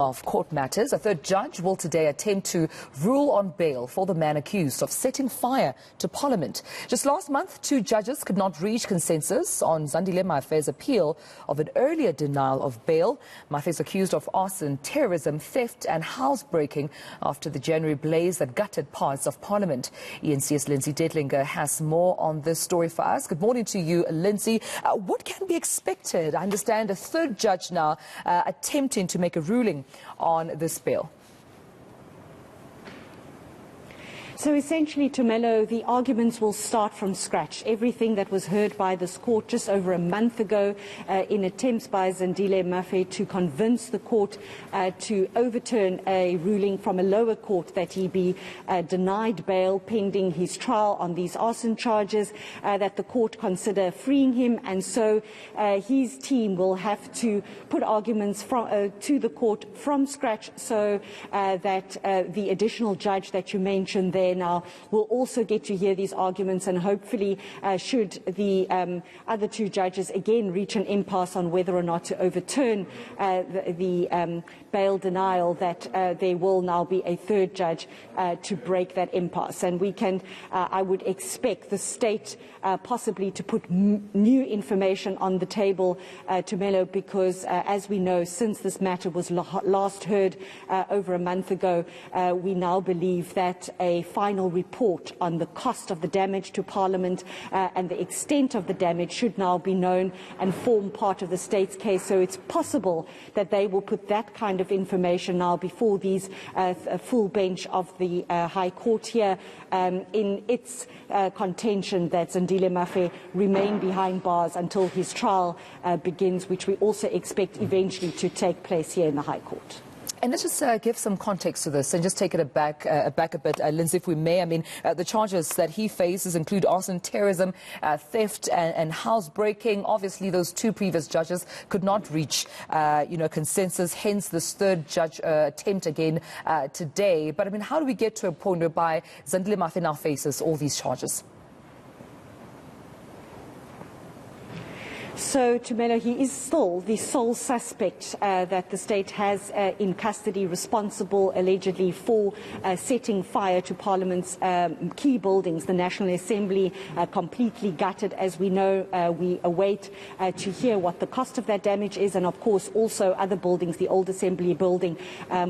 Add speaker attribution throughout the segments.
Speaker 1: Of court matters, a third judge will today attempt to rule on bail for the man accused of setting fire to Parliament. Just last month, two judges could not reach consensus on Zandile Mafe's appeal of an earlier denial of bail. Mafe is accused of arson, terrorism, theft and housebreaking after the January blaze that gutted parts of Parliament. eNCA's Lindsay Detlinger has more on this story for us. Good morning to you, Lindsay. What can be expected? I understand a third judge now attempting to make a ruling on this bill.
Speaker 2: So essentially, Tumelo, the arguments will start from scratch. Everything that was heard by this court just over a month ago in attempts by Zandile Mafe to convince the court to overturn a ruling from a lower court that he be denied bail pending his trial on these arson charges, that the court consider freeing him, and so his team will have to put arguments to the court from scratch so that the additional judge that you mentioned there now will also get to hear these arguments, and hopefully should the other two judges again reach an impasse on whether or not to overturn the bail denial, that there will now be a third judge to break that impasse. And we can, I would expect the state possibly to put new information on the table, Tumelo, because as we know, since this matter was last heard over a month ago, we now believe that a final report on the cost of the damage to Parliament and the extent of the damage should now be known and form part of the state's case. So it's possible that they will put that kind of information now before these full bench of the High Court here in its contention that Zandile Mafe remain behind bars until his trial begins, which we also expect eventually to take place here in the High Court.
Speaker 1: And let's just give some context to this and just take it back a bit, Lindsay, if we may. I mean, the charges that he faces include arson, terrorism, theft and housebreaking. Obviously, those two previous judges could not reach, consensus, hence this third judge attempt again today. But, I mean, how do we get to a point whereby Zandile Mafe now faces all these charges?
Speaker 2: So, Tumelo, he is still the sole suspect that the state has in custody, responsible allegedly for setting fire to Parliament's key buildings, the National Assembly, completely gutted. As we know, we await to hear what the cost of that damage is, and of course also other buildings, the old Assembly building,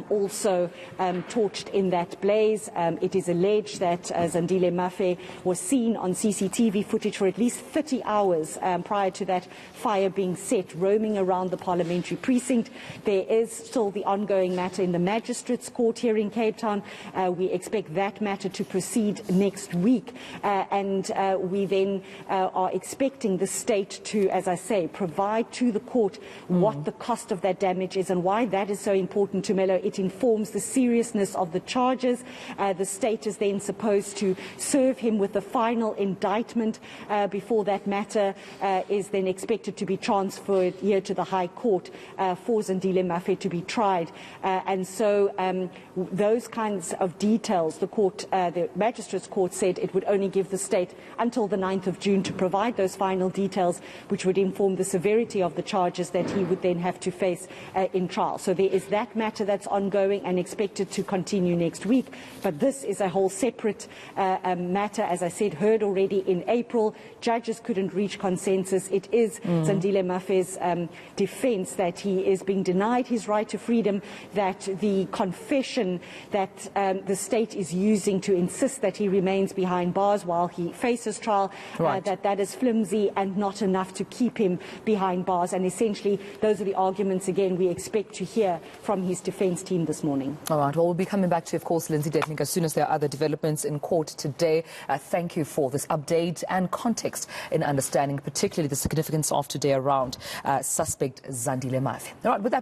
Speaker 2: also torched in that blaze. It is alleged that Zandile Mafe was seen on CCTV footage for at least 30 hours prior to that fire being set, roaming around the parliamentary precinct. There is still the ongoing matter in the Magistrates' Court here in Cape Town. We expect that matter to proceed next week, and we then are expecting the state to, as I say, provide to the court what the cost of that damage is and why that is so important to Melo. It informs the seriousness of the charges. The state is then supposed to serve him with the final indictment before that matter is then expected to be transferred here to the High Court for Zandile Mafe to be tried. And so those kinds of details, the Magistrates' Court said it would only give the state until the 9th of June to provide those final details, which would inform the severity of the charges that he would then have to face in trial. So there is that matter that's ongoing and expected to continue next week. But this is a whole separate matter, as I said, heard already in April. Judges couldn't reach consensus. It is Zandile Mafe's defence that he is being denied his right to freedom, that the confession that the state is using to insist that he remains behind bars while he faces trial, that is flimsy and not enough to keep him behind bars. And essentially, those are the arguments, again, we expect to hear from his defence team this morning.
Speaker 1: All right. Well, we'll be coming back to, of course, Lindsay Detlinger as soon as there are other developments in court today. Thank you for this update and context in understanding particularly the significance of today around suspect Zandile Mafe. All right, with that